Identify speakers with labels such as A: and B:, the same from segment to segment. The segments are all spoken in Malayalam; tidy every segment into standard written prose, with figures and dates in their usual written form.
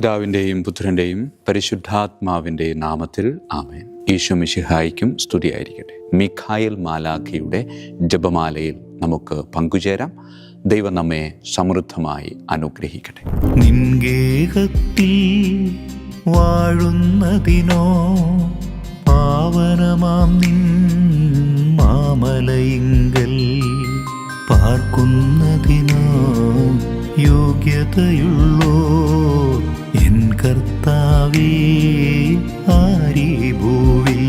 A: പിതാവിൻ്റെയും പുത്രൻ്റെയും പരിശുദ്ധാത്മാവിൻ്റെയും നാമത്തിൽ ആമേൻ. ഈശോ മിശിഹായ്ക്കും സ്തുതിയായിരിക്കട്ടെ. മിഖായേൽ മാലാഖയുടെ ജപമാലയിൽ നമുക്ക് പങ്കുചേരാം. ദൈവം നമ്മെ സമൃദ്ധമായി അനുഗ്രഹിക്കട്ടെ.
B: നിൻഗേഹത്തിൽ വാഴുന്നതിനോ പാവനമാം നിൻ മാമലയിങ്കൽ പാർക്കുന്നതിനോ യോഗ്യതയുള്ളോ എൻ കർത്താവേ ആരീ ഭൂവിൽ.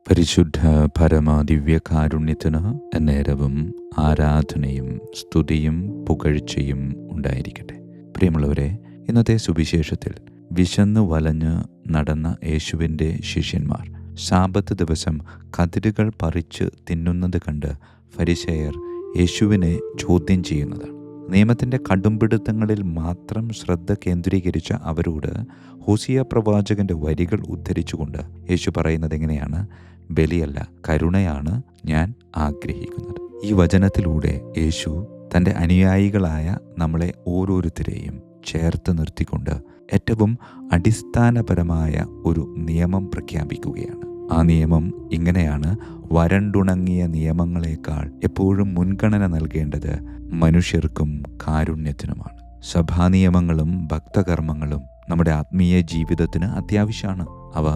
C: പരിശുദ്ധ പരമ ദിവ്യകാരുണ്യത്തിന് എന്നേരവും ആരാധനയും സ്തുതിയും പുകഴ്ചയും ഉണ്ടായിരിക്കട്ടെ. പ്രിയമുള്ളവരെ, ഇന്നത്തെ സുവിശേഷത്തിൽ വിശന്നു വലഞ്ഞ് നടന്ന യേശുവിൻ്റെ ശിഷ്യന്മാർ ശാബത്ത് ദിവസം കതിരുകൾ പറിച്ച് തിന്നുന്നത് കണ്ട് ഫരിസേയർ യേശുവിനെ ചോദ്യം ചെയ്യുന്നതാണ്. നിയമത്തിൻ്റെ കടുംപിടുത്തങ്ങളിൽ മാത്രം ശ്രദ്ധ കേന്ദ്രീകരിച്ച അവരോട് ഹോസിയ പ്രവാചകന്റെ വരികൾ ഉദ്ധരിച്ചുകൊണ്ട് യേശു പറയുന്നത് എങ്ങനെയാണ്? ബലിയല്ല, കരുണയാണ് ഞാൻ ആഗ്രഹിക്കുന്നത്. ഈ വചനത്തിലൂടെ യേശു തൻ്റെ അനുയായികളായ നമ്മളെ ഓരോരുത്തരെയും ചേർത്ത് നിർത്തിക്കൊണ്ട് ഏറ്റവും അടിസ്ഥാനപരമായ ഒരു നിയമം പ്രഖ്യാപിക്കുകയാണ്. ആ നിയമം ഇങ്ങനെയാണ്: വരണ്ടുണങ്ങിയ നിയമങ്ങളെക്കാൾ എപ്പോഴും മുൻഗണന നൽകേണ്ടത് മനുഷ്യർക്കും കാരുണ്യത്തിനുമാണ്. സഭാനിയമങ്ങളും ഭക്തകർമ്മങ്ങളും നമ്മുടെ ആത്മീയ ജീവിതത്തിന് അത്യാവശ്യമാണ്. അവ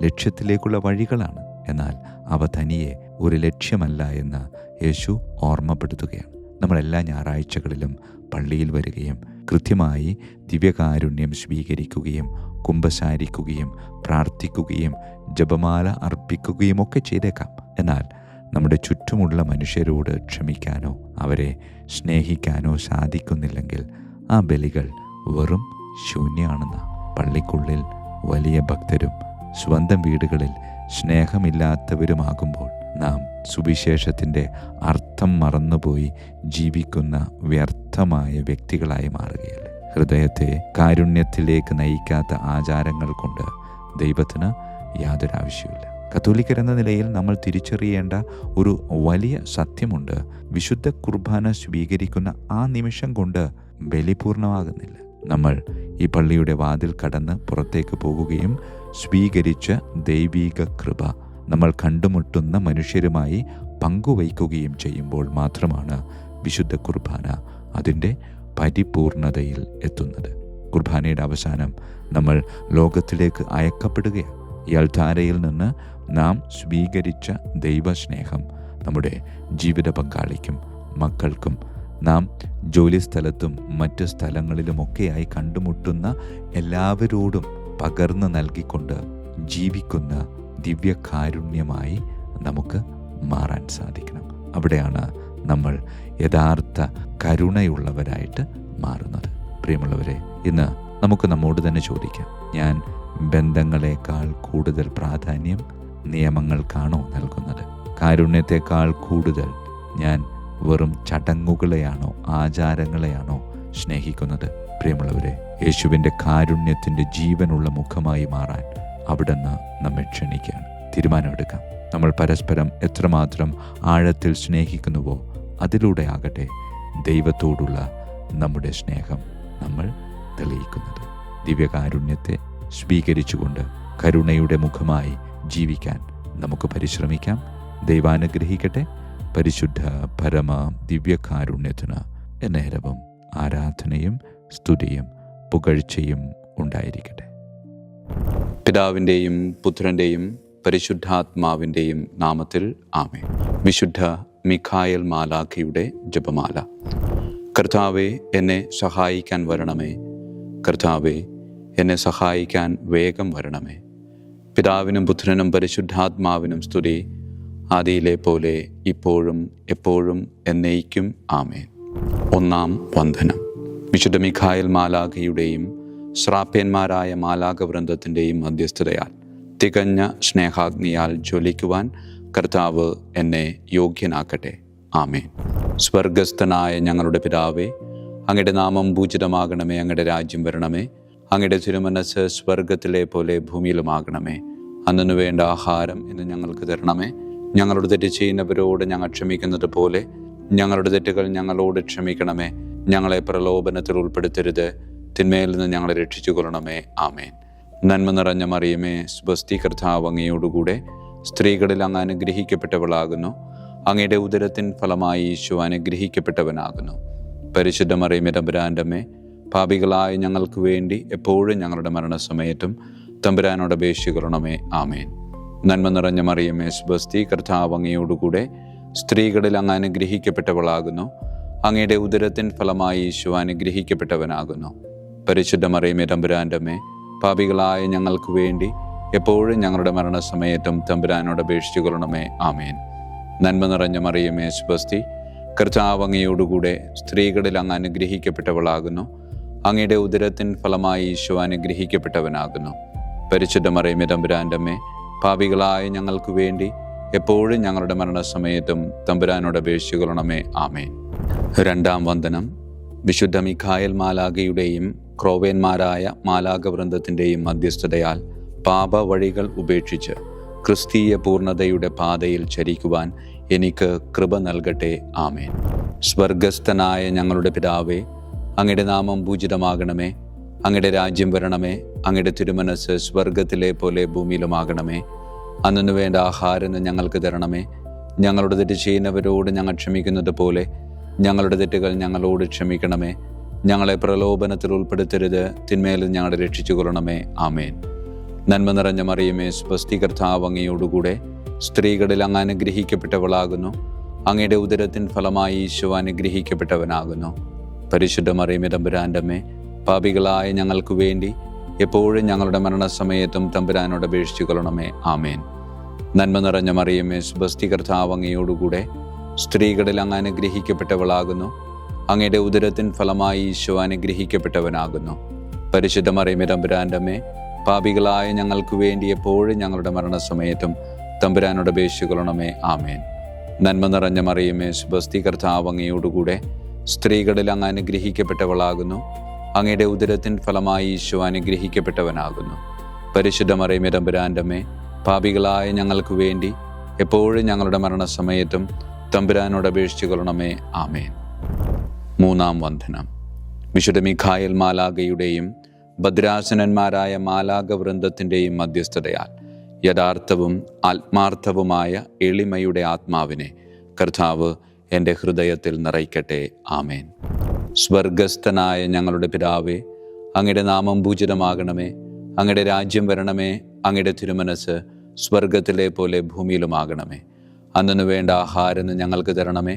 C: ലക്ഷ്യത്തിലേക്കുള്ള വഴികളാണ്. എന്നാൽ അവ തനിയെ ഒരു ലക്ഷ്യമല്ല എന്ന് യേശു ഓർമ്മപ്പെടുത്തുകയാണ്. നമ്മളെല്ലാ ഞായറാഴ്ചകളിലും പള്ളിയിൽ വരികയും കൃത്യമായി ദിവ്യകാരുണ്യം സ്വീകരിക്കുകയും കുമ്പസാരിക്കുകയും പ്രാർത്ഥിക്കുകയും ജപമാല അർപ്പിക്കുകയും ഒക്കെ ചെയ്തേക്കാം. എന്നാൽ നമ്മുടെ ചുറ്റുമുള്ള മനുഷ്യരോട് ക്ഷമിക്കാനോ അവരെ സ്നേഹിക്കാനോ സാധിക്കുന്നില്ലെങ്കിൽ ആ ബലികൾ വെറും ശൂന്യമാണെന്ന്. പള്ളിക്കുള്ളിൽ വലിയ ഭക്തരും സ്വന്തം വീടുകളിൽ സ്നേഹമില്ലാത്തവരുമാകുമ്പോൾ നാം സുവിശേഷത്തിൻ്റെ അർത്ഥം മറന്നുപോയി ജീവിക്കുന്ന വ്യർത്ഥമായ വ്യക്തികളായി മാറുകയല്ലേ. ഹൃദയത്തെ കാരുണ്യത്തിലേക്ക് നയിക്കാത്ത ആചാരങ്ങൾ കൊണ്ട് ദൈവത്തിന് യാതൊരു ആവശ്യമില്ല. കത്തോലിക്കരെന്ന നിലയിൽ നമ്മൾ തിരിച്ചറിയേണ്ട ഒരു വലിയ സത്യമുണ്ട്: വിശുദ്ധ കുർബാന സ്വീകരിക്കുന്ന ആ നിമിഷം കൊണ്ട് ബലി പൂർണ്ണമാകുന്നില്ല. നമ്മൾ ഈ പള്ളിയുടെ വാതിൽ കടന്ന് പുറത്തേക്ക് പോകുകയും സ്വീകരിച്ച ദൈവീക കൃപ നമ്മൾ കണ്ടുമുട്ടുന്ന മനുഷ്യരുമായി പങ്കുവയ്ക്കുകയും ചെയ്യുമ്പോൾ മാത്രമാണ് വിശുദ്ധ കുർബാന അതിൻ്റെ പരിപൂർണതയിൽ എത്തുന്നത്. കുർബാനയുടെ അവസാനം നമ്മൾ ലോകത്തിലേക്ക് അയക്കപ്പെടുകയാണ്. ഈ അൾത്താരയിൽ നിന്ന് നാം സ്വീകരിച്ച ദൈവസ്നേഹം നമ്മുടെ ജീവിത പങ്കാളിക്കും മക്കൾക്കും നാം ജോലിസ്ഥലത്തും മറ്റ് സ്ഥലങ്ങളിലുമൊക്കെയായി കണ്ടുമുട്ടുന്ന എല്ലാവരോടും പകർന്നു നൽകിക്കൊണ്ട് ജീവിക്കുന്ന ദിവ്യകാരുണ്യമായി നമുക്ക് മാറാൻ സാധിക്കണം. അവിടെയാണ് നമ്മൾ യഥാർത്ഥ കരുണയുള്ളവരായിട്ട് മാറുന്നത്. പ്രിയമുള്ളവരെ, ഇന്ന് നമുക്ക് നമ്മോട് തന്നെ ചോദിക്കാം: ഞാൻ ബന്ധങ്ങളെക്കാൾ കൂടുതൽ പ്രാധാന്യം നിയമങ്ങൾക്കാണോ നൽകുന്നത്? കാരുണ്യത്തെക്കാൾ കൂടുതൽ ഞാൻ വെറും ചടങ്ങുകളെയാണോ ആചാരങ്ങളെയാണോ സ്നേഹിക്കുന്നത്? പ്രിയമുള്ളവരെ, യേശുവിൻ്റെ കാരുണ്യത്തിൻ്റെ ജീവനുള്ള മുഖമായി മാറാൻ അവിടുന്ന് നമ്മെ ക്ഷണിക്കുകയാണ്. തീരുമാനമെടുക്കാം. നമ്മൾ പരസ്പരം എത്രമാത്രം ആഴത്തിൽ സ്നേഹിക്കുന്നുവോ അതിലൂടെ ആകട്ടെ ദൈവത്തോടുള്ള നമ്മുടെ സ്നേഹം നമ്മൾ തെളിയിക്കുന്നത്. ദിവ്യകാരുണ്യത്തെ സ്വീകരിച്ചുകൊണ്ട് കരുണയുടെ മുഖമായി ജീവിക്കാൻ നമുക്ക് പരിശ്രമിക്കാം. ദൈവാനുഗ്രഹിക്കട്ടെ. പരിശുദ്ധ പരമ ദിവ്യകാരുണ്യത്തിന് എന്നേരവും ആരാധനയും സ്തുതിയും പുകഴ്ചയും ഉണ്ടായിരിക്കട്ടെ.
A: പിതാവിൻ്റെയും പുത്രൻ്റെയും പരിശുദ്ധാത്മാവിൻ്റെയും നാമത്തിൽ ആമേൻ. വിശുദ്ധ മിഖായേൽ മാലാഖയുടെ ജപമാല. കർത്താവേ, എന്നെ സഹായിക്കാൻ വരണമേ. കർത്താവേ, എന്നെ സഹായിക്കാൻ വേഗം വരണമേ. പിതാവിനും പുത്രനും പരിശുദ്ധാത്മാവിനും സ്തുതി, ആദിയിലെ പോലെ ഇപ്പോഴും എപ്പോഴും എന്നേക്കും ആമേൻ. ഒന്നാം വന്ദനം. വിശുദ്ധ മിഖായേൽ മാലാഖയുടെയും ശ്രാപ്യന്മാരായ മാലാഖവൃന്ദത്തിൻ്റെയും മധ്യസ്ഥതയാൽ തികഞ്ഞ സ്നേഹാഗ്നിയാൽ ജ്വലിക്കുവാൻ കർത്താവ് എന്നെ യോഗ്യനാക്കട്ടെ. ആമേൻ. സ്വർഗസ്ഥനായ ഞങ്ങളുടെ പിതാവേ, അങ്ങയുടെ നാമം പൂജിതമാകണമേ. അങ്ങയുടെ രാജ്യം വരണമേ. അങ്ങയുടെ തിരുമനസ്സ് സ്വർഗത്തിലെ പോലെ ഭൂമിയിലുമാകണമേ. അന്നു വേണ്ട ആഹാരം ഇന്ന് ഞങ്ങൾക്ക് തരണമേ. ഞങ്ങളുടെ തെറ്റ് ചെയ്യുന്നവരോട് ഞങ്ങൾ ക്ഷമിക്കുന്നത് പോലെ ഞങ്ങളുടെ തെറ്റുകൾ ഞങ്ങളോട് ക്ഷമിക്കണമേ. ഞങ്ങളെ പ്രലോഭനത്തിൽ ഉൾപ്പെടുത്തരുത്, തിന്മയിൽ നിന്ന് ഞങ്ങളെ രക്ഷിച്ചു കൊള്ളണമേ. ആമേൻ. നന്മ നിറഞ്ഞ മറിയമേ, സ്വസ്തി, കർത്താവ് അങ്ങയോടുകൂടെ സ്ത്രീകളിൽ അങ്ങ് അനുഗ്രഹിക്കപ്പെട്ടവളാകുന്നു. അങ്ങയുടെ ഉദരത്തിൻ ഫലമായി ഈശോ അനുഗ്രഹിക്കപ്പെട്ടവനാകുന്നു. പരിശുദ്ധ മറിയമേ, തമ്പുരാൻ്റെ അമ്മേ, പാപികളായ ഞങ്ങൾക്ക് വേണ്ടി എപ്പോഴും ഞങ്ങളുടെ മരണസമയത്തും തമ്പുരാനോട് അപേക്ഷിക്കണമേ. ആമേൻ. നന്മ നിറഞ്ഞ മറിയമേ, സ്വസ്തി, കർത്താവ് അങ്ങയോടുകൂടെ സ്ത്രീകളിൽ അങ്ങ് അനുഗ്രഹിക്കപ്പെട്ടവളാകുന്നു. അങ്ങയുടെ ഉദരത്തിൻ ഫലമായി ഈശോ അനുഗ്രഹിക്കപ്പെട്ടവനാകുന്നു. പരിശുദ്ധ മറിയമേ, തമ്പുരാൻ്റെ അമ്മേ, പാപികളായ ഞങ്ങൾക്ക് വേണ്ടി എപ്പോഴും ഞങ്ങളുടെ മരണസമയത്തും തമ്പുരാനോട് അപേക്ഷിച്ചുകൊള്ളണമേ. ആമേൻ. നന്മ നിറഞ്ഞ മറിയമേ, സ്വസ്തി, കർത്താവ് അങ്ങയോടുകൂടെ സ്ത്രീകളിൽ അങ്ങ് അനുഗ്രഹിക്കപ്പെട്ടവളാകുന്നു. അങ്ങയുടെ ഉദരത്തിൻ ഫലമായി ഈശോ അനുഗ്രഹിക്കപ്പെട്ടവനാകുന്നു. പരിശുദ്ധ മറിയമേ, തമ്പുരാൻ്റെ അമ്മേ, പാപികളായ ഞങ്ങൾക്ക് വേണ്ടി എപ്പോഴും ഞങ്ങളുടെ മരണസമയത്തും തമ്പുരാനോട് അപേക്ഷിച്ചുകൊള്ളണമേ. ആമേൻ. രണ്ടാം വന്ദനം. വിശുദ്ധ മിഖായേൽ മാലാഖയുടെയും ക്രോവേന്മാരായ മാലാഖവൃന്ദത്തിൻ്റെയും മധ്യസ്ഥതയാൽ പാപ വഴികൾ ഉപേക്ഷിച്ച് ക്രിസ്തീയ പൂർണ്ണതയുടെ പാതയിൽ ചരിക്കുവാൻ എനിക്ക് കൃപ നൽകട്ടെ. ആമേൻ. സ്വർഗസ്ഥനായ ഞങ്ങളുടെ പിതാവേ, അങ്ങയുടെ നാമം പൂജിതമാകണമേ. അങ്ങയുടെ രാജ്യം വരണമേ. അങ്ങയുടെ തിരുമനസ്സ് സ്വർഗത്തിലെ പോലെ ഭൂമിയിലുമാകണമേ. അന്നു വേണ്ട ആഹാരം ഞങ്ങൾക്ക് തരണമേ. ഞങ്ങളുടെ തെറ്റ് ചെയ്യുന്നവരോട് ഞങ്ങൾ ക്ഷമിക്കുന്നത് പോലെ ഞങ്ങളുടെ തെറ്റുകൾ ഞങ്ങളോട് ക്ഷമിക്കണമേ. ഞങ്ങളെ പ്രലോഭനത്തിൽ ഉൾപ്പെടുത്തരുത്, തിന്മയിൽ ഞങ്ങളെ രക്ഷിച്ചു കൊള്ളണമേ. ആമേൻ. നന്മ നിറഞ്ഞ മറിയമേ, സ്വസ്തി, കർത്താവ് അങ്ങയോടുകൂടെ സ്ത്രീകളിൽ അങ്ങ് അനുഗ്രഹിക്കപ്പെട്ടവളാകുന്നു. അങ്ങയുടെ ഉദരത്തിൻ ഫലമായി ഈശോ അനുഗ്രഹിക്കപ്പെട്ടവനാകുന്നു. പരിശുദ്ധ മറിയമേ, തമ്പുരാൻ്റെ അമ്മേ, പാപികളായ ഞങ്ങൾക്ക് വേണ്ടി എപ്പോഴും ഞങ്ങളുടെ മരണസമയത്തും തമ്പുരാനോട് അപേക്ഷിച്ചു കൊള്ളണമേ. ആമേൻ. നന്മ നിറഞ്ഞ മറിയമേ, സ്വസ്തി, കർത്താവ് അങ്ങയോടുകൂടെ സ്ത്രീകളിൽ അങ്ങ് അനുഗ്രഹിക്കപ്പെട്ടവളാകുന്നു. അങ്ങയുടെ ഉദരത്തിൻ ഫലമായി ഈശോ അനുഗ്രഹിക്കപ്പെട്ടവനാകുന്നു. പരിശുദ്ധ മറിയമേ, തമ്പുരാൻ്റെ അമ്മേ, പാപികളായ ഞങ്ങൾക്ക് വേണ്ടി എപ്പോഴും ഞങ്ങളുടെ മരണസമയത്തും തമ്പുരാനോട് അപേക്ഷിച്ചു കൊള്ളണമേ. ആമേൻ. നന്മ നിറഞ്ഞ മറിയമേ, സ്വസ്തി, കർത്താവ് അങ്ങയോടുകൂടെ സ്ത്രീകളിൽ അങ്ങ് അനുഗ്രഹിക്കപ്പെട്ടവളാകുന്നു. അങ്ങയുടെ ഉദരത്തിൻ ഫലമായി ഈശോ അനുഗ്രഹിക്കപ്പെട്ടവനാകുന്നു. പരിശുദ്ധ മറിയമേ, തമ്പുരാൻ്റെ അമ്മേ, പാപികളായ ഞങ്ങൾക്ക് വേണ്ടി എപ്പോഴും ഞങ്ങളുടെ മരണസമയത്തും തമ്പുരാനോട് അപേക്ഷിച്ചു കൊള്ളണമേ. ആമേൻ. മൂന്നാം വന്ദനം. വിശുദ്ധ മിഖായേൽ മാലാഖയുടെയും ഭദ്രാസനന്മാരായ മാലാഖവൃന്ദത്തിൻ്റെയും മധ്യസ്ഥതയാൽ യഥാർത്ഥവും ആത്മാർത്ഥവുമായ എളിമയുടെ ആത്മാവിനെ കർത്താവ് എൻ്റെ ഹൃദയത്തിൽ നിറയ്ക്കട്ടെ. ആമേൻ. സ്വർഗസ്ഥനായ ഞങ്ങളുടെ പിതാവേ, അങ്ങയുടെ നാമം പൂജിതമാകണമേ. അങ്ങയുടെ രാജ്യം വരണമേ. അങ്ങയുടെ തിരുമനസ്സ് സ്വർഗത്തിലെ പോലെ ഭൂമിയിലുമാകണമേ. അന്നു വേണ്ട ആഹാരം ഞങ്ങൾക്ക് തരണമേ.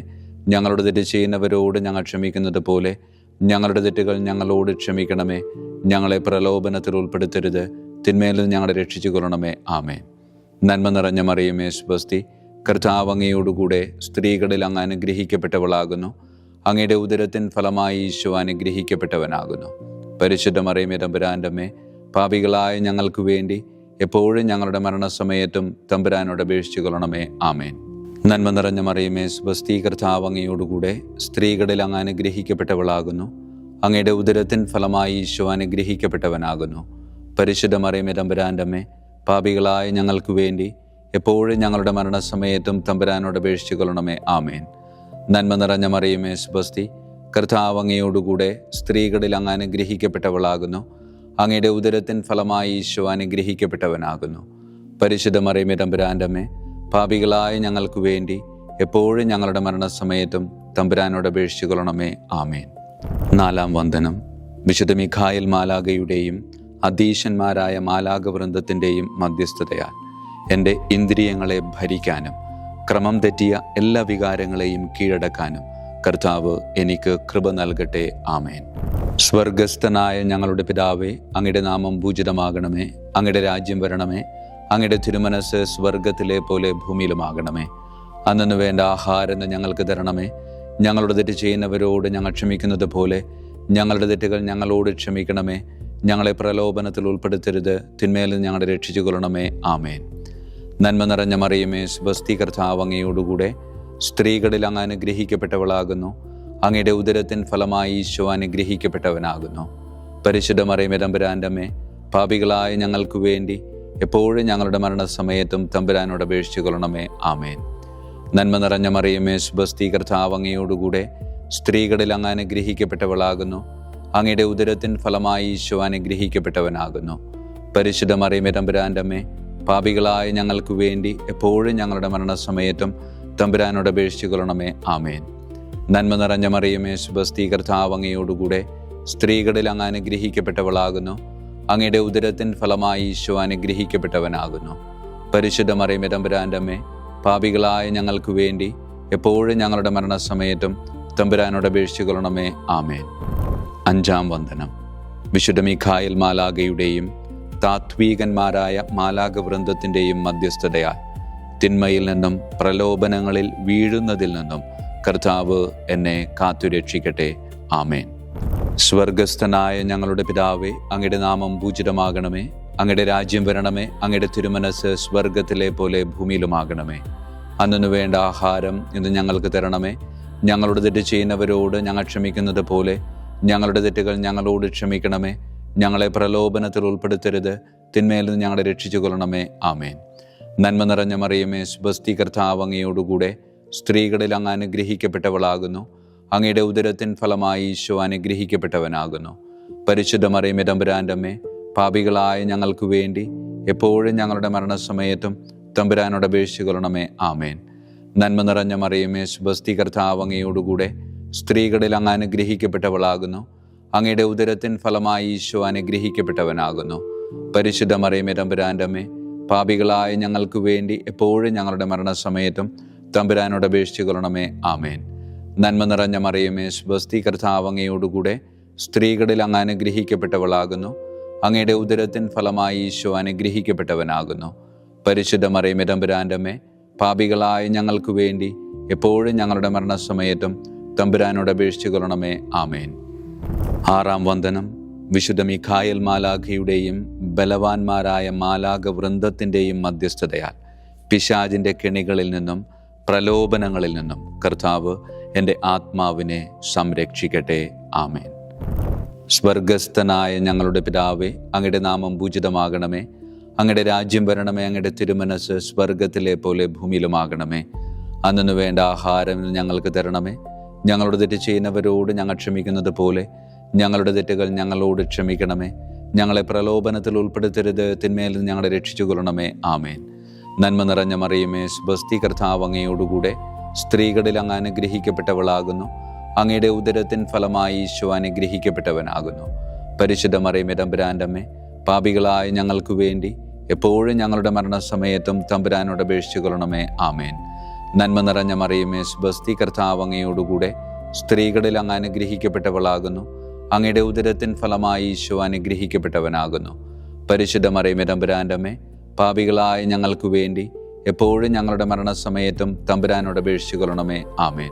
A: ഞങ്ങളുടെ തെറ്റ് ചെയ്യുന്നവരോട് ഞങ്ങൾ ക്ഷമിക്കുന്നത് പോലെ ഞങ്ങളുടെ തെറ്റുകൾ ഞങ്ങളോട് ക്ഷമിക്കണമേ. ഞങ്ങളെ പ്രലോഭനത്തിൽ ഉൾപ്പെടുത്തരുത്, തിന്മയിൽ ഞങ്ങളെ രക്ഷിച്ചു കൊള്ളണമേ. ആമേൻ. നന്മ നിറഞ്ഞ മറിയമേ, സ്വസ്തി, കർത്താവ് അങ്ങയോടുകൂടെ സ്ത്രീകളിൽ അങ്ങ് അനുഗ്രഹിക്കപ്പെട്ടവളാകുന്നു. അങ്ങയുടെ ഉദരത്തിൻ ഫലമായി ഈശോ അനുഗ്രഹിക്കപ്പെട്ടവനാകുന്നു. പരിശുദ്ധ മറിയമേ, തമ്പുരാൻ്റെ അമ്മേ, പാപികളായ ഞങ്ങൾക്ക് വേണ്ടി എപ്പോഴും ഞങ്ങളുടെ മരണസമയത്തും തമ്പുരാനോട് അപേക്ഷിച്ചു കൊള്ളണമേ. ആമേൻ. നന്മ നിറഞ്ഞ മറിയമേ, സ്വസ്തി, കർത്താവ് അങ്ങയോടുകൂടെ സ്ത്രീകളിൽ അങ്ങ് അനുഗ്രഹിക്കപ്പെട്ടവളാകുന്നു. അങ്ങയുടെ ഉദരത്തിൻ ഫലമായി ഈശോ അനുഗ്രഹിക്കപ്പെട്ടവനാകുന്നു. പരിശുദ്ധ മറിയമേ, തമ്പുരാൻ്റെ അമ്മേ, പാപികളായ ഞങ്ങൾക്ക് വേണ്ടി എപ്പോഴും ഞങ്ങളുടെ മരണസമയത്തും തമ്പുരാനോട് അപേക്ഷിച്ചു കൊള്ളണമേ. ആമേൻ. നന്മ നിറഞ്ഞ മറിയമേ, സ്വസ്തി, കർത്താവ് അങ്ങയോടുകൂടെ സ്ത്രീകളിൽ അങ്ങ് അനുഗ്രഹിക്കപ്പെട്ടവളാകുന്നു. അങ്ങയുടെ ഉദരത്തിൻ ഫലമായി ഈശോ അനുഗ്രഹിക്കപ്പെട്ടവനാകുന്നു. പരിശുദ്ധ മറിയമേ, തമ്പുരാൻ്റെ അമ്മേ, പാപികളായ ഞങ്ങൾക്ക് വേണ്ടി എപ്പോഴും ഞങ്ങളുടെ മരണസമയത്തും തമ്പുരാനോട് അപേക്ഷിച്ചു കൊള്ളണമേ. ആമേൻ. നാലാം വന്ദനം. വിശുദ്ധ മിഖായേൽ മാലാഖയുടെയും അധീശന്മാരായ മാലാഖവൃന്ദത്തിൻ്റെയും മധ്യസ്ഥതയാൽ എൻ്റെ ഇന്ദ്രിയങ്ങളെ ഭരിക്കാനും ക്രമം തെറ്റിയ എല്ലാ വികാരങ്ങളെയും കീഴടക്കാനും കർത്താവ് എനിക്ക് കൃപ നൽകട്ടെ. ആമേൻ. സ്വർഗസ്ഥനായ ഞങ്ങളുടെ പിതാവേ, അങ്ങയുടെ നാമം പൂജിതമാകണമേ. അങ്ങയുടെ രാജ്യം വരണമേ. അങ്ങയുടെ തിരുമനസ്സ് സ്വർഗത്തിലെ പോലെ ഭൂമിയിലുമാകണമേ. അന്നു വേണ്ട ആഹാരം ഞങ്ങൾക്ക് തരണമേ. ഞങ്ങളുടെ തെറ്റ് ചെയ്യുന്നവരോട് ഞങ്ങൾ ക്ഷമിക്കുന്നത് പോലെ ഞങ്ങളുടെ തെറ്റുകൾ ഞങ്ങളോട് ക്ഷമിക്കണമേ. ഞങ്ങളെ പ്രലോഭനത്തിൽ ഉൾപ്പെടുത്തരുത്, തിന്മയിൽ നിന്ന് ഞങ്ങളെ രക്ഷിച്ചു കൊള്ളണമേ. ആമേൻ. നന്മ നിറഞ്ഞ മറിയമേ, സ്വസ്തി, കർത്താവ് അങ്ങയോടുകൂടെ സ്ത്രീകളിൽ അങ്ങ് അനുഗ്രഹിക്കപ്പെട്ടവളാകുന്നു. അങ്ങയുടെ ഉദരത്തിൻ ഫലമായി ഈശോ അനുഗ്രഹിക്കപ്പെട്ടവനാകുന്നു. പരിശുദ്ധ മറിയമേ, തമ്പുരാൻ്റെ അമ്മേ, പാപികളായ ഞങ്ങൾക്ക് വേണ്ടി എപ്പോഴും ഞങ്ങളുടെ മരണസമയത്തും തമ്പുരാനോട് അപേക്ഷിച്ചു കൊള്ളണമേ. ആമേൻ. നന്മ നിറഞ്ഞ മറിയമേ, സ്വസ്തി, കർത്താവ് അങ്ങയോടുകൂടെ സ്ത്രീകളിൽ അങ്ങ് അനുഗ്രഹിക്കപ്പെട്ടവളാകുന്നു. അങ്ങയുടെ ഉദരത്തിൻ ഫലമായി ഈശോ അനുഗ്രഹിക്കപ്പെട്ടവനാകുന്നു. പരിശുദ്ധ മറിയമേ, തമ്പുരാൻ്റെ അമ്മേ, പാപികളായ ഞങ്ങൾക്ക് വേണ്ടി എപ്പോഴും ഞങ്ങളുടെ മരണസമയത്തും തമ്പുരാനോട് അപേക്ഷിച്ചു കൊള്ളണമേ. ആമേൻ. നന്മ നിറഞ്ഞ മറിയമേ, സ്വസ്തി, കർത്താവ് അങ്ങയോടുകൂടെ സ്ത്രീകളിൽ അങ്ങ് അനുഗ്രഹിക്കപ്പെട്ടവളാകുന്നു. അങ്ങയുടെ ഉദരത്തിൻ ഫലമായി ഈശോ അനുഗ്രഹിക്കപ്പെട്ടവനാകുന്നു. പരിശുദ്ധ മറിയമേ, തമ്പുരാൻ്റെ അമ്മേ, പാപികളായ ഞങ്ങൾക്ക് വേണ്ടി എപ്പോഴും ഞങ്ങളുടെ മരണസമയത്തും തമ്പുരാനോട് അപേക്ഷിച്ചു കൊള്ളണമേ. ആമേൻ. അഞ്ചാം വന്ദനം. വിശുദ്ധ മിഖായേൽ മാലാഖയുടെയും താത്വീകന്മാരായ മാലാഖ വൃന്ദത്തിൻ്റെയും മധ്യസ്ഥതയാൽ തിന്മയിൽ നിന്നും പ്രലോഭനങ്ങളിൽ വീഴുന്നതിൽ നിന്നും കർത്താവ് എന്നെ കാത്തുരക്ഷിക്കട്ടെ. ആമേൻ. സ്വർഗസ്ഥനായ ഞങ്ങളുടെ പിതാവേ, അങ്ങയുടെ നാമം പൂജിതമാകണമേ. അങ്ങയുടെ രാജ്യം വരണമേ. അങ്ങയുടെ തിരുമനസ് സ്വർഗത്തിലെ പോലെ ഭൂമിയിലുമാകണമേ. അന്നു വേണ്ട ആഹാരം ഇന്ന് ഞങ്ങൾക്ക് തരണമേ. ഞങ്ങളുടെ തെറ്റ് ചെയ്യുന്നവരോട് ഞങ്ങൾ ക്ഷമിക്കുന്നത് പോലെ ഞങ്ങളുടെ തെറ്റുകൾ ഞങ്ങളോട് ക്ഷമിക്കണമേ. ഞങ്ങളെ പ്രലോഭനത്തിൽ ഉൾപ്പെടുത്തരുത്, തിന്മയിൽ നിന്ന് ഞങ്ങളെ രക്ഷിച്ചു കൊള്ളണമേ. ആമേൻ. നന്മ നിറഞ്ഞ മറിയമേ, സ്വസ്തി, കർത്താവ് അങ്ങയോടുകൂടെ സ്ത്രീകളിൽ അങ്ങ് അനുഗ്രഹിക്കപ്പെട്ടവളാകുന്നു. അങ്ങയുടെ ഉദരത്തിൻ ഫലമായി ഈശോ അനുഗ്രഹിക്കപ്പെട്ടവനാകുന്നു. പരിശുദ്ധ മറിയമേ, തമ്പുരാൻ്റെ അമ്മേ, പാപികളായ ഞങ്ങൾക്ക് വേണ്ടി എപ്പോഴും ഞങ്ങളുടെ മരണസമയത്തും തമ്പുരാനോട് അപേക്ഷിച്ചു കൊള്ളണമേ. ആമേൻ. നന്മ നിറഞ്ഞ മറിയമേ, സ്വസ്തി, കർത്താവ് അങ്ങയോടുകൂടെ സ്ത്രീകളിൽ അങ്ങ് അനുഗ്രഹിക്കപ്പെട്ടവളാകുന്നു. അങ്ങയുടെ ഉദരത്തിൻ ഫലമായി ഈശോ അനുഗ്രഹിക്കപ്പെട്ടവനാകുന്നു. പരിശുദ്ധ മറിയമേ, തമ്പുരാൻ്റെ അമ്മേ, പാപികളായ ഞങ്ങൾക്ക് വേണ്ടി എപ്പോഴും ഞങ്ങളുടെ മരണസമയത്തും തമ്പുരാനോട് അപേക്ഷിച്ചു കൊള്ളണമേ. ആമേൻ. നന്മ നിറഞ്ഞ മറിയമേ, സ്വസ്തി, കർത്താവ് അങ്ങയോടുകൂടെ സ്ത്രീകളിൽ അങ്ങ് അനുഗ്രഹിക്കപ്പെട്ടവളാകുന്നു. അങ്ങയുടെ ഉദരത്തിൻ ഫലമായി ഈശോ അനുഗ്രഹിക്കപ്പെട്ടവനാകുന്നു. പരിശുദ്ധ മറിയമേ, തമ്പുരാൻ്റെ അമ്മേ, പാപികളായ ഞങ്ങൾക്ക് വേണ്ടി എപ്പോഴും ഞങ്ങളുടെ മരണസമയത്തും തമ്പുരാനോട് അപേക്ഷിച്ചു കൊള്ളണമേ. ആമേൻ. ആറാം വന്ദനം. വിശുദ്ധ മിഖായേൽ മാലാഖയുടെയും ബലവാന്മാരായ മാലാഖ വൃന്ദത്തിൻ്റെയും മധ്യസ്ഥതയാൽ പിശാചിൻ്റെ കെണികളിൽ നിന്നും പ്രലോഭനങ്ങളിൽ നിന്നും കർത്താവ് എൻ്റെ ആത്മാവിനെ സംരക്ഷിക്കട്ടെ. ആമേൻ. സ്വർഗസ്ഥനായ ഞങ്ങളുടെ പിതാവേ, അങ്ങയുടെ നാമം പൂജിതമാകണമേ. അങ്ങയുടെ രാജ്യം വരണമേ. അങ്ങയുടെ തിരുമനസ് സ്വർഗത്തിലെ പോലെ ഭൂമിയിലുമാകണമേ. അന്നു വേണ്ട ആഹാരം ഞങ്ങൾക്ക് തരണമേ. ഞങ്ങളുടെ തെറ്റ് ചെയ്യുന്നവരോട് ഞങ്ങൾ ക്ഷമിക്കുന്നത് പോലെ ഞങ്ങളുടെ തെറ്റുകൾ ഞങ്ങളോട് ക്ഷമിക്കണമേ. ഞങ്ങളെ പ്രലോഭനത്തിൽ ഉൾപ്പെടുത്തരുത്, തിന്മയിൽ നിന്ന് ഞങ്ങളെ രക്ഷിച്ചു കൊള്ളണമേ. ആമേൻ. നന്മ നിറഞ്ഞ മറിയമേ, സ്വസ്തി, കർത്താവ് അങ്ങയോടുകൂടെ സ്ത്രീകളിൽ അങ്ങ് അനുഗ്രഹിക്കപ്പെട്ടവളാകുന്നു. അങ്ങയുടെ ഉദരത്തിൻ ഫലമായി ഈശോ അനുഗ്രഹിക്കപ്പെട്ടവനാകുന്നു. പരിശുദ്ധ മറിയമേ, തമ്പുരാൻ്റെ അമ്മേ, പാപികളായ ഞങ്ങൾക്ക് വേണ്ടി എപ്പോഴും ഞങ്ങളുടെ മരണസമയത്തും തമ്പുരാനോട് അപേക്ഷിച്ചു കൊള്ളണമേ. ആമേൻ. നന്മ നിറഞ്ഞ മറിയമേ, സ്വസ്തി, കർത്താവ് അങ്ങയോടുകൂടെ സ്ത്രീകളിൽ അങ്ങ് അനുഗ്രഹിക്കപ്പെട്ടവളാകുന്നു. അങ്ങയുടെ ഉദരത്തിൻ ഫലമായി ഈശോ അനുഗ്രഹിക്കപ്പെട്ടവനാകുന്നു. പരിശുദ്ധ മറിയമേ, തമ്പുരാൻ്റെ അമ്മേ, പാപികളായ ഞങ്ങൾക്ക് വേണ്ടി എപ്പോഴും ഞങ്ങളുടെ മരണസമയത്തും തമ്പുരാനോട് അപേക്ഷിച്ചു കൊള്ളണമേ. ആമേൻ.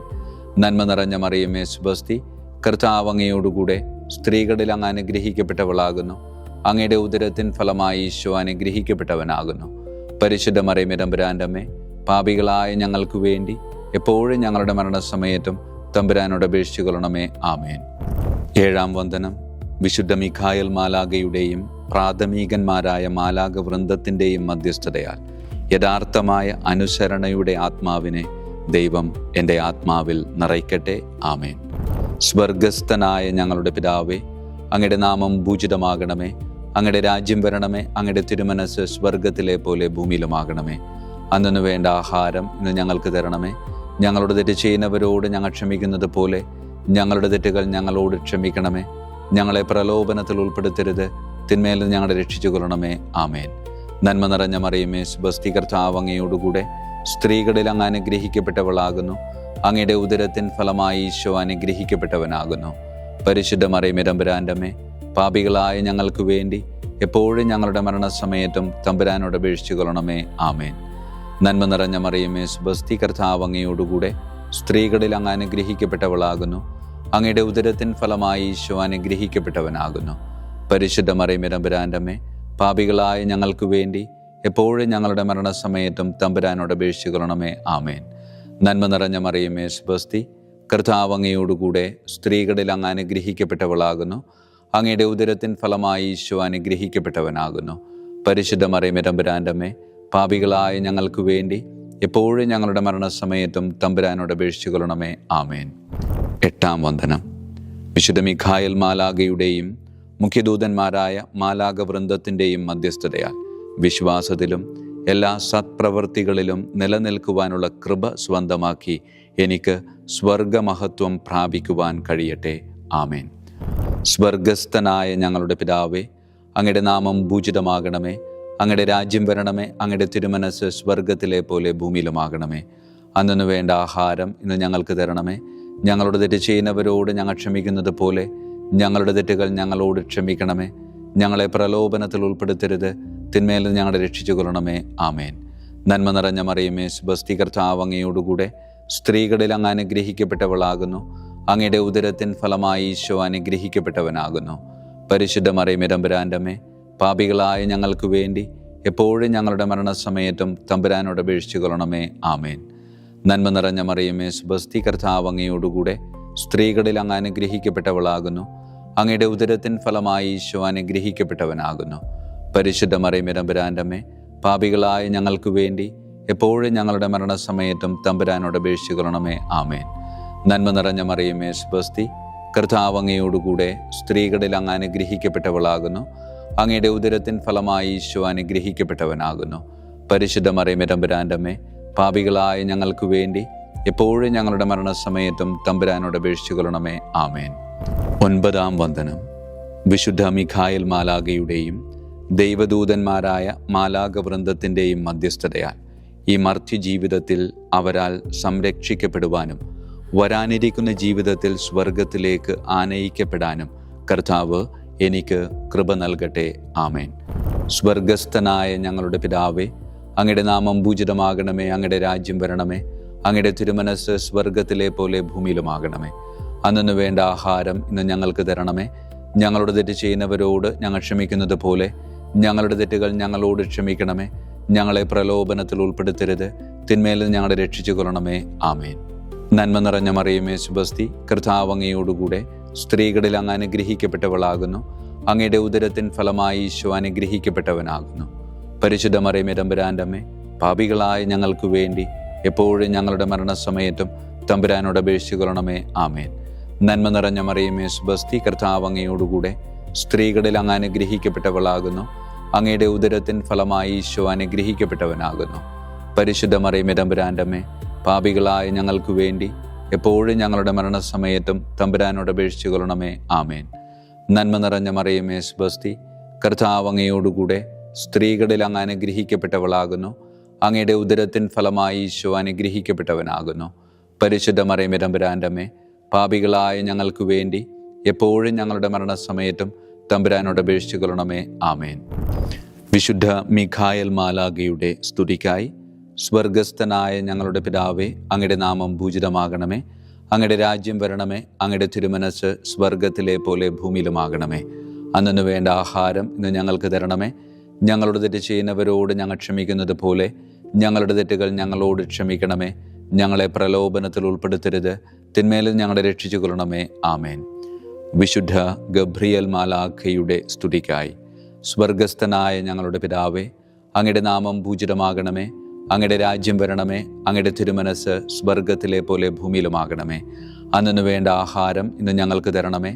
A: നന്മ നിറഞ്ഞ മറിയമേ, സ്വസ്തി, കർത്താവ് അങ്ങയോടുകൂടെ സ്ത്രീകളിൽ അങ്ങ് അനുഗ്രഹിക്കപ്പെട്ടവളാകുന്നു. അങ്ങയുടെ ഉദരത്തിൻ ഫലമായി ഈശോ അനുഗ്രഹിക്കപ്പെട്ടവനാകുന്നു. പരിശുദ്ധ മറിയമേ, തമ്പുരാൻ്റെ അമ്മേ, പാപികളായ ഞങ്ങൾക്ക് വേണ്ടി എപ്പോഴും ഞങ്ങളുടെ മരണസമയത്തും തമ്പുരാനോട് അപേക്ഷിച്ചു കൊള്ളണമേ. ആമേൻ. ഏഴാം വന്ദനം. വിശുദ്ധ മിഖായേൽ മാലാഖയുടെയും പ്രാഥമികന്മാരായ മാലാഖ വൃന്ദത്തിൻ്റെയും മധ്യസ്ഥതയാൽ യഥാർത്ഥമായ അനുസരണയുടെ ആത്മാവിനെ ദൈവം എൻ്റെ ആത്മാവിൽ നിറയ്ക്കട്ടെ. ആമേൻ. സ്വർഗസ്ഥനായ ഞങ്ങളുടെ പിതാവേ, അങ്ങയുടെ നാമം പൂജിതമാകണമേ. അങ്ങയുടെ രാജ്യം വരണമേ. അങ്ങയുടെ തിരുമനസ് സ്വർഗത്തിലെ പോലെ ഭൂമിയിലുമാകണമേ. അന്നു വേണ്ട ആഹാരം ഇന്ന് ഞങ്ങൾക്ക് തരണമേ. ഞങ്ങളുടെ തെറ്റ് ചെയ്യുന്നവരോട് ഞങ്ങൾ ക്ഷമിക്കുന്നത് പോലെ ഞങ്ങളുടെ തെറ്റുകൾ ഞങ്ങളോട് ക്ഷമിക്കണമേ. ഞങ്ങളെ പ്രലോഭനത്തിൽ ഉൾപ്പെടുത്തരുത്, തിന്മയിൽ നിന്ന് ഞങ്ങളെ രക്ഷിച്ചു കൊള്ളണമേ. ആമേൻ. നന്മ നിറഞ്ഞ മറിയമേ, സ്വസ്തി, കർത്താവ് അങ്ങയോടുകൂടെ സ്ത്രീകളിൽ അങ്ങ് അനുഗ്രഹിക്കപ്പെട്ടവളാകുന്നു. അങ്ങയുടെ ഉദരത്തിൻ ഫലമായി ഈശോ അനുഗ്രഹിക്കപ്പെട്ടവനാകുന്നു. പരിശുദ്ധ മറിയമേ, തമ്പുരാൻ്റെ അമ്മേ, പാപികളായ ഞങ്ങൾക്ക് വേണ്ടി എപ്പോഴും ഞങ്ങളുടെ മരണസമയത്തും തമ്പുരാനോട് അപേക്ഷിച്ചു കൊള്ളണമേ. ആമേൻ. നന്മ നിറഞ്ഞ മറിയമേ, സ്വസ്തി, കർത്താവ് അങ്ങയോടുകൂടെ സ്ത്രീകളിൽ അങ്ങ് അനുഗ്രഹിക്കപ്പെട്ടവളാകുന്നു. അങ്ങയുടെ ഉദരത്തിൻ ഫലമായി ഈശോ അനുഗ്രഹിക്കപ്പെട്ടവനാകുന്നു. പരിശുദ്ധ മറിയമേ തമ്പുരാൻ്റെ അമ്മേ, പാപികളായ ഞങ്ങൾക്ക് വേണ്ടി എപ്പോഴും ഞങ്ങളുടെ മരണസമയത്തും തമ്പുരാനോട് അപേക്ഷിച്ചുകൊള്ളണമേ. ആമേൻ. നന്മ നിറഞ്ഞ മറിയമേ സ്വസ്തി, കർത്താവ് അങ്ങയോടുകൂടെ സ്ത്രീകളിൽ അങ്ങ് അനുഗ്രഹിക്കപ്പെട്ടവളാകുന്നു. അങ്ങയുടെ ഉദരത്തിൻ ഫലമായി ഈശോ അനുഗ്രഹിക്കപ്പെട്ടവനാകുന്നു. പരിശുദ്ധ മറിയമേ തമ്പുരാൻ്റെ അമ്മേ, പാപികളായ ഞങ്ങൾക്ക് വേണ്ടി എപ്പോഴും ഞങ്ങളുടെ മരണസമയത്തും തമ്പുരാനോട് അപേക്ഷിച്ചുകൊള്ളണമേ. ആമേൻ. 8-ാം വന്ദനം. വിശുദ്ധ മിഖായേൽ മാലാഖയുടെയും മുഖ്യദൂതന്മാരായ മാലാഖ വൃന്ദത്തിൻ്റെയും മധ്യസ്ഥതയാൽ വിശ്വാസത്തിലും എല്ലാ സത്പ്രവൃത്തികളിലും നിലനിൽക്കുവാനുള്ള കൃപ സ്വന്തമാക്കി എനിക്ക് സ്വർഗമഹത്വം പ്രാപിക്കുവാൻ കഴിയട്ടെ. ആമേൻ. സ്വർഗസ്ഥനായ ഞങ്ങളുടെ പിതാവേ, അങ്ങയുടെ നാമം പൂജിതമാകണമേ. അങ്ങയുടെ രാജ്യം വരണമേ. അങ്ങയുടെ തിരുമനസ് സ്വർഗത്തിലെ പോലെ ഭൂമിയിലുമാകണമേ. അന്നു വേണ്ട ആഹാരം ഇന്ന് ഞങ്ങൾക്ക് തരണമേ. ഞങ്ങളുടെ തെറ്റ് ചെയ്യുന്നവരോട് ഞങ്ങൾ ക്ഷമിക്കുന്നത് പോലെ ഞങ്ങളുടെ തെറ്റുകൾ ഞങ്ങളോട് ക്ഷമിക്കണമേ. ഞങ്ങളെ പ്രലോഭനത്തിൽ ഉൾപ്പെടുത്തരുത്, തിന്മയിൽ ഞങ്ങളെ രക്ഷിച്ചു കൊള്ളണമേ. ആമേൻ. നന്മ നിറഞ്ഞ മറിയമേ സ്വസ്തി, കർത്താവ് അങ്ങയോടുകൂടെ സ്ത്രീകളിൽ അങ്ങ് അനുഗ്രഹിക്കപ്പെട്ടവളാകുന്നു. അങ്ങയുടെ ഉദരത്തിൻ ഫലമായി ഈശോ അനുഗ്രഹിക്കപ്പെട്ടവനാകുന്നു. പരിശുദ്ധ മറിയമേ തമ്പുരാൻ്റെ അമ്മേ, പാപികളായ ഞങ്ങൾക്ക് വേണ്ടി എപ്പോഴും ഞങ്ങളുടെ മരണസമയത്തും തമ്പുരാനോട് അപേക്ഷിച്ചു കൊള്ളണമേ. ആമേൻ. നന്മ നിറഞ്ഞ മറിയമേ സ്വസ്തി, കർത്താവ് അങ്ങയോടുകൂടെ സ്ത്രീകളിൽ അങ്ങ് അനുഗ്രഹിക്കപ്പെട്ടവളാകുന്നു. അങ്ങയുടെ ഉദരത്തിൻ ഫലമായി ഈശോ അനുഗ്രഹിക്കപ്പെട്ടവനാകുന്നു. പരിശുദ്ധ മറിയമേ തമ്പുരാൻ്റെ അമ്മേ, പാപികളായ ഞങ്ങൾക്ക് വേണ്ടി എപ്പോഴും ഞങ്ങളുടെ മരണസമയത്തും തമ്പുരാനോട് അപേക്ഷിച്ചു കൊള്ളണമേ. ആമേൻ. നന്മ നിറഞ്ഞ മറിയമേ സ്വസ്തി, കർത്താവ് അങ്ങയോടുകൂടെ സ്ത്രീകളിൽ അങ്ങ് അനുഗ്രഹിക്കപ്പെട്ടവളാകുന്നു. അങ്ങയുടെ ഉദരത്തിൻ ഫലമായി ഈശോ അനുഗ്രഹിക്കപ്പെട്ടവനാകുന്നു. പരിശുദ്ധ മറിയമേ തമ്പുരാൻ്റെ അമ്മേ, പാപികളായ ഞങ്ങൾക്ക് വേണ്ടി എപ്പോഴും ഞങ്ങളുടെ മരണസമയത്തും തമ്പുരാനോട് അപേക്ഷിച്ചു കൊള്ളണമേ. ആമേൻ. 9-ാം വന്ദനം. വിശുദ്ധ മിഖായേൽ മാലാഖയുടെയും ദൈവദൂതന്മാരായ മാലാഖ വൃന്ദത്തിൻ്റെയും മധ്യസ്ഥതയാൽ ഈ മർത്യ ജീവിതത്തിൽ അവരാൽ സംരക്ഷിക്കപ്പെടുവാനും വരാനിരിക്കുന്ന ജീവിതത്തിൽ സ്വർഗത്തിലേക്ക് ആനയിക്കപ്പെടാനും കർത്താവ് എനിക്ക് കൃപ നൽകട്ടെ. ആമേൻ. സ്വർഗസ്ഥനായ ഞങ്ങളുടെ പിതാവേ, അങ്ങയുടെ നാമം പൂജിതമാകണമേ. അങ്ങയുടെ രാജ്യം വരണമേ. അങ്ങയുടെ തിരുമനസ് സ്വർഗത്തിലെ പോലെ ഭൂമിയിലുമാകണമേ. അന്നു വേണ്ട ആഹാരം ഇന്ന് ഞങ്ങൾക്ക് തരണമേ. ഞങ്ങളുടെ തെറ്റ് ചെയ്യുന്നവരോട് ഞങ്ങൾ ക്ഷമിക്കുന്നത് പോലെ ഞങ്ങളുടെ തെറ്റുകൾ ഞങ്ങളോട് ക്ഷമിക്കണമേ. ഞങ്ങളെ പ്രലോഭനത്തിൽ ഉൾപ്പെടുത്തരുത്, തിന്മയിൽ ഞങ്ങളെ രക്ഷിച്ചു കൊള്ളണമേ. ആമേൻ. നന്മ നിറഞ്ഞ മറിയമേ സ്വസ്തി, കർത്താവ് അങ്ങയോടുകൂടെ സ്ത്രീകളിൽ അങ്ങ് അനുഗ്രഹിക്കപ്പെട്ടവളാകുന്നു. അങ്ങയുടെ ഉദരത്തിൻ ഫലമായി ഈശോ അനുഗ്രഹിക്കപ്പെട്ടവനാകുന്നു. പരിശുദ്ധ മറിയമേ തമ്പുരാൻ്റെ അമ്മേ, പാപികളായ ഞങ്ങൾക്ക് വേണ്ടി എപ്പോഴും ഞങ്ങളുടെ മരണസമയത്തും തമ്പുരാനോട് അപേക്ഷിച്ചു കൊള്ളണമേ. ആമേൻ. നന്മ നിറഞ്ഞ മറിയമേ സ്വസ്തി, കർത്താവ് അങ്ങയോടുകൂടെ സ്ത്രീകളിൽ അങ്ങ് അനുഗ്രഹിക്കപ്പെട്ടവളാകുന്നു. അങ്ങയുടെ ഉദരത്തിൻ ഫലമായി ഈശോ അനുഗ്രഹിക്കപ്പെട്ടവനാകുന്നു. പരിശുദ്ധ മറിയമേ തമ്പുരാൻ്റെ അമ്മേ, പാപികളായ ഞങ്ങൾക്ക് വേണ്ടി എപ്പോഴും ഞങ്ങളുടെ മരണസമയത്തും തമ്പുരാനോട് അപേക്ഷിച്ചു കൊള്ളണമേ. ആമേൻ. നന്മ നിറഞ്ഞ മറിയമേ സ്വസ്തി, കർത്താവ് അങ്ങയോടുകൂടെ സ്ത്രീകളിൽ അങ്ങ് അനുഗ്രഹിക്കപ്പെട്ടവളാകുന്നു. അങ്ങയുടെ ഉദരത്തിൻ ഫലമായി ഈശോ അനുഗ്രഹിക്കപ്പെട്ടവനാകുന്നു. പരിശുദ്ധ മറിയമേ തമ്പുരാൻ്റെ അമ്മേ, പാപികളായ ഞങ്ങൾക്ക് വേണ്ടി എപ്പോഴും ഞങ്ങളുടെ മരണസമയത്തും തമ്പുരാനോട് അപേക്ഷിച്ചു കൊള്ളണമേ. ആമേൻ. വിശുദ്ധ മിഖായേൽ മാലാഖയുടെ സ്തുതിക്കായി സ്വർഗസ്ഥനായ ഞങ്ങളുടെ പിതാവേ, അങ്ങയുടെ നാമം പൂജിതമാകണമേ. അങ്ങയുടെ രാജ്യം വരണമേ. അങ്ങയുടെ തിരുമനസ് സ്വർഗത്തിലെ പോലെ ഭൂമിയിലുമാകണമേ. അന്നു വേണ്ട ആഹാരം ഇന്ന് ഞങ്ങൾക്ക് തരണമേ. ഞങ്ങളുടെ തെറ്റ് ചെയ്യുന്നവരോട് ഞങ്ങൾ ക്ഷമിക്കുന്നത് പോലെ ഞങ്ങളുടെ തെറ്റുകൾ ഞങ്ങളോട് ക്ഷമിക്കണമേ. ഞങ്ങളെ പ്രലോഭനത്തിൽ ഉൾപ്പെടുത്തരുത്, തിന്മയിൽ ഞങ്ങളെ രക്ഷിച്ചു കൊള്ളണമേ. ആമേൻ. വിശുദ്ധ ഗബ്രിയേൽ മാലാഖയുടെ സ്തുതിക്കായി സ്വർഗസ്ഥനായ ഞങ്ങളുടെ പിതാവേ, അങ്ങയുടെ നാമം പൂജിതമാകണമേ. അങ്ങയുടെ രാജ്യം വരണമേ. അങ്ങയുടെ തിരുമനസ് സ്വർഗത്തിലെ പോലെ ഭൂമിയിലുമാകണമേ. അന്നു വേണ്ട ആഹാരം ഇന്ന് ഞങ്ങൾക്ക് തരണമേ.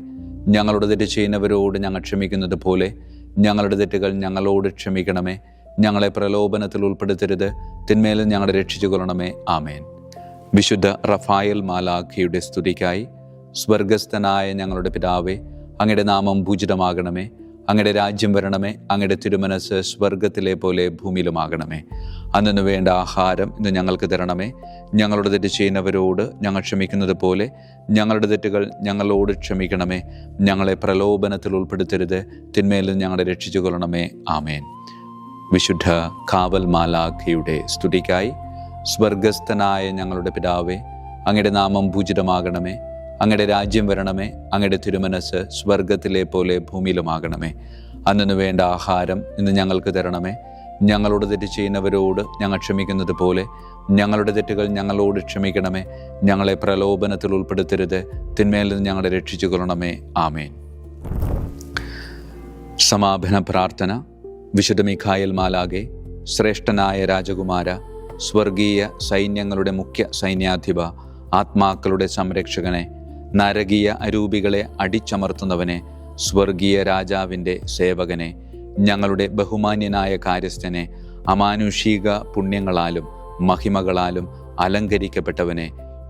A: ഞങ്ങളുടെ തെറ്റ് ചെയ്യുന്നവരോട് ഞങ്ങൾ ക്ഷമിക്കുന്നത് പോലെ ഞങ്ങളുടെ തെറ്റുകൾ ഞങ്ങളോട് ക്ഷമിക്കണമേ. ഞങ്ങളെ പ്രലോഭനത്തിൽ ഉൾപ്പെടുത്തരുത്, തിന്മയിൽ ഞങ്ങളെ രക്ഷിച്ചു കൊള്ളണമേ. ആമേൻ. വിശുദ്ധ റഫായേൽ മാലാഖയുടെ സ്തുതിക്കായി സ്വർഗസ്ഥനായ ഞങ്ങളുടെ പിതാവേ, അങ്ങയുടെ നാമം പൂജിതമാകണമേ. അങ്ങയുടെ രാജ്യം വരണമേ. അങ്ങയുടെ തിരുമനസ് സ്വർഗത്തിലെ പോലെ ഭൂമിയിലുമാകണമേ. അന്നു വേണ്ട ആഹാരം ഇന്ന് ഞങ്ങൾക്ക് തരണമേ. ഞങ്ങളുടെ തെറ്റ് ചെയ്യുന്നവരോട് ഞങ്ങൾ ക്ഷമിക്കുന്നത് പോലെ ഞങ്ങളുടെ തെറ്റുകൾ ഞങ്ങളോട് ക്ഷമിക്കണമേ. ഞങ്ങളെ പ്രലോഭനത്തിൽ ഉൾപ്പെടുത്തരുത്, തിന്മയിൽ ഞങ്ങളെ രക്ഷിച്ചു കൊള്ളണമേ. ആമേൻ. വിശുദ്ധ കാവൽ മാലാഖയുടെ സ്തുതിക്കായി സ്വർഗസ്ഥനായ ഞങ്ങളുടെ പിതാവേ, അങ്ങയുടെ നാമം പൂജിതമാകണമേ. അങ്ങയുടെ രാജ്യം വരണമേ. അങ്ങയുടെ തിരുമനസ് സ്വർഗത്തിലെ പോലെ ഭൂമിയിലുമാകണമേ. അന്നു വേണ്ട ആഹാരം ഇന്ന് ഞങ്ങൾക്ക് തരണമേ. ഞങ്ങളോട് തെറ്റ് ചെയ്യുന്നവരോട് ഞങ്ങൾ ക്ഷമിക്കുന്നത് പോലെ ഞങ്ങളുടെ തെറ്റുകൾ ഞങ്ങളോട് ക്ഷമിക്കണമേ. ഞങ്ങളെ പ്രലോഭനത്തിൽ ഉൾപ്പെടുത്തരുത്, തിന്മയിൽ നിന്ന് ഞങ്ങളെ രക്ഷിച്ചു കൊള്ളണമേ. ആമേൻ. സമാപന പ്രാർത്ഥന. വിശുദ്ധ മിഖായേൽ മാലാഖേ, ശ്രേഷ്ഠനായ രാജകുമാര, സ്വർഗീയ സൈന്യങ്ങളുടെ മുഖ്യ സൈന്യാധിപ, ആത്മാക്കളുടെ സംരക്ഷകനെ, നരകീയ അരൂപികളെ അടിച്ചമർത്തുന്നവനെ, സ്വർഗീയ രാജാവിൻ്റെ സേവകനെ, ഞങ്ങളുടെ ബഹുമാന്യനായ കാര്യസ്ഥനെ, അമാനുഷിക പുണ്യങ്ങളാലും മഹിമകളാലും അലങ്കരിക്കപ്പെട്ടവനെ,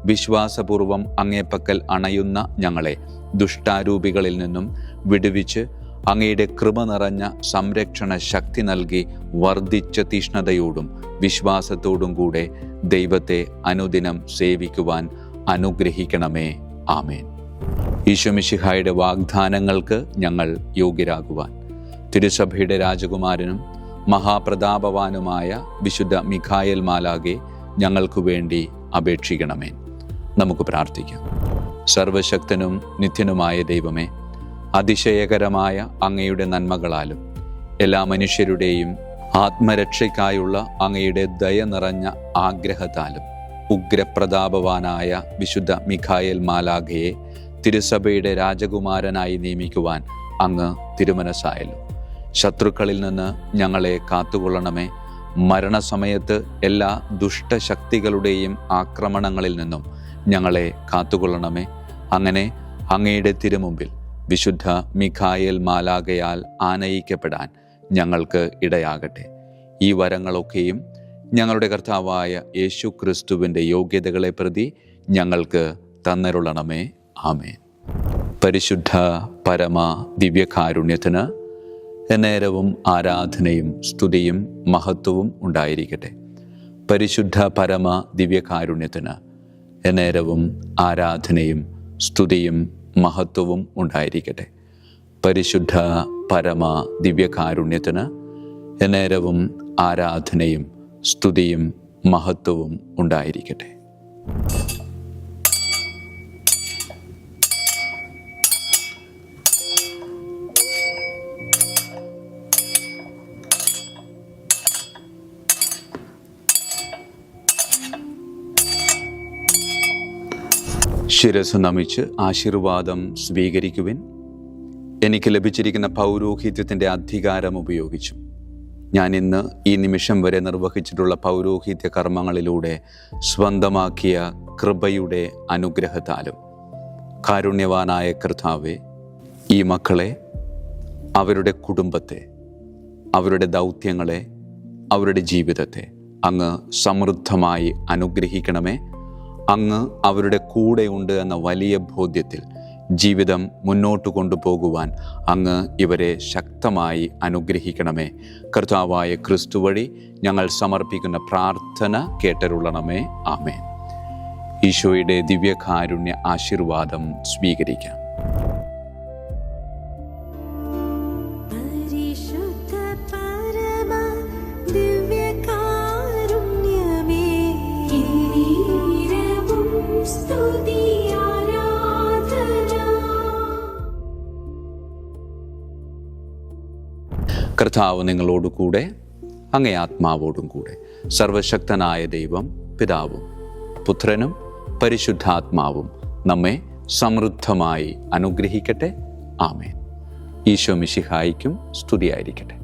A: വിശ്വാസപൂർവം അങ്ങേപ്പക്കൽ അണയുന്ന ഞങ്ങളെ ദുഷ്ടാരൂപികളിൽ നിന്നും വിടുവിച്ച് അങ്ങയുടെ കൃപ നിറഞ്ഞ സംരക്ഷണ ശക്തി നൽകി വർദ്ധിച്ച തീഷ്ണതയോടും വിശ്വാസത്തോടും കൂടെ ദൈവത്തെ അനുദിനം സേവിക്കുവാൻ അനുഗ്രഹിക്കണമേ. ആമേൻ. ഈശോ മിശിഹായുടെ വാഗ്ദാനങ്ങൾക്ക് ഞങ്ങൾ യോഗ്യരാകുവാൻ തിരുസഭയുടെ രാജകുമാരനും മഹാപ്രതാപവാനുമായ വിശുദ്ധ മിഖായേൽ മാലാഖേ, ഞങ്ങൾക്കു വേണ്ടി അപേക്ഷിക്കണമേ. നമുക്ക് പ്രാർത്ഥിക്കാം. സർവശക്തനും നിത്യനുമായ ദൈവമേ, അതിശയകരമായ അങ്ങയുടെ നന്മകളാലും എല്ലാ മനുഷ്യരുടെയും ആത്മരക്ഷയ്ക്കായുള്ള അങ്ങയുടെ ദയ നിറഞ്ഞ ആഗ്രഹത്താലും ഉഗ്രപ്രതാപവാനായ വിശുദ്ധ മിഖായേൽ മാലാഖയെ തിരുസഭയുടെ രാജകുമാരനായി നിയമിക്കുവാൻ അങ്ങ് തിരുമനസ്സായല്ലോ. ശത്രുക്കളിൽ നിന്ന് ഞങ്ങളെ കാത്തുകൊള്ളണമേ. മരണസമയത്ത് എല്ലാ ദുഷ്ടശക്തികളുടെയും ആക്രമണങ്ങളിൽ നിന്നും ഞങ്ങളെ കാത്തുകൊള്ളണമേ. അങ്ങനെ അങ്ങയുടെ തിരുമുമ്പിൽ വിശുദ്ധ മിഖായേൽ മാലാഖയാൽ ആനയിക്കപ്പെടാൻ ഞങ്ങൾക്ക് ഇടയാകട്ടെ. ഈ വരങ്ങളൊക്കെയും ഞങ്ങളുടെ കർത്താവായ യേശു ക്രിസ്തുവിൻ്റെ യോഗ്യതകളെ പ്രതി ഞങ്ങൾക്ക് തന്നരുളണമേ. ആമേൻ. പരിശുദ്ധ പരമ ദിവ്യകാരുണ്യത്തിന് എന്നേരവും ആരാധനയും സ്തുതിയും മഹത്വവും ഉണ്ടായിരിക്കട്ടെ. പരിശുദ്ധ പരമ ദിവ്യകാരുണ്യത്തിന് എന്നേരവും ആരാധനയും സ്തുതിയും മഹത്വവും ഉണ്ടായിരിക്കട്ടെ. പരിശുദ്ധ പരമ ദിവ്യകാരുണ്യത്തിന് എന്നേരവും ആരാധനയും സ്തുതിയും മഹത്വവും ഉണ്ടായിരിക്കട്ടെ. ശിരസ് നമിച്ച് ആശീർവാദം സ്വീകരിക്കുവിൻ. എനിക്ക് ലഭിച്ചിരിക്കുന്ന പൗരോഹിത്യത്തിൻ്റെ അധികാരം ഉപയോഗിച്ചും ഞാൻ ഇന്ന് ഈ നിമിഷം വരെ നിർവഹിച്ചിട്ടുള്ള പൗരോഹിത്യ കർമ്മങ്ങളിലൂടെ സ്വന്തമാക്കിയ കൃപയുടെ അനുഗ്രഹത്താലും കാരുണ്യവാനായ കർത്താവേ, ഈ മക്കളെ, അവരുടെ കുടുംബത്തെ, അവരുടെ ദൗത്യങ്ങളെ, അവരുടെ ജീവിതത്തെ അങ്ങ് സമൃദ്ധമായി അനുഗ്രഹിക്കണമേ. അങ്ങ് അവരുടെ കൂടെയുണ്ട് എന്ന വലിയ ബോധ്യത്തിൽ ജീവിതം മുന്നോട്ട് കൊണ്ടുപോകുവാൻ അങ്ങ് ഇവരെ ശക്തമായി അനുഗ്രഹിക്കണമേ. കർത്താവായ ക്രിസ്തു വഴി ഞങ്ങൾ സമർപ്പിക്കുന്ന പ്രാർത്ഥന കേട്ടരുളണമേ. ആമേൻ. ഈശോയുടെ ദിവ്യകാരുണ്യ ആശീർവാദം സ്വീകരിക്കാം. കർത്താവ് നിങ്ങളോട് കൂടെ, അങ്ങേ ആത്മാവോടും കൂടെ. സർവശക്തനായ ദൈവം പിതാവും പുത്രനും പരിശുദ്ധാത്മാവും നമ്മെ സമൃദ്ധമായി അനുഗ്രഹിക്കട്ടെ. ആമേൻ. ഈശോ മിശിഹായിക്കും സ്തുതിയായിരിക്കട്ടെ.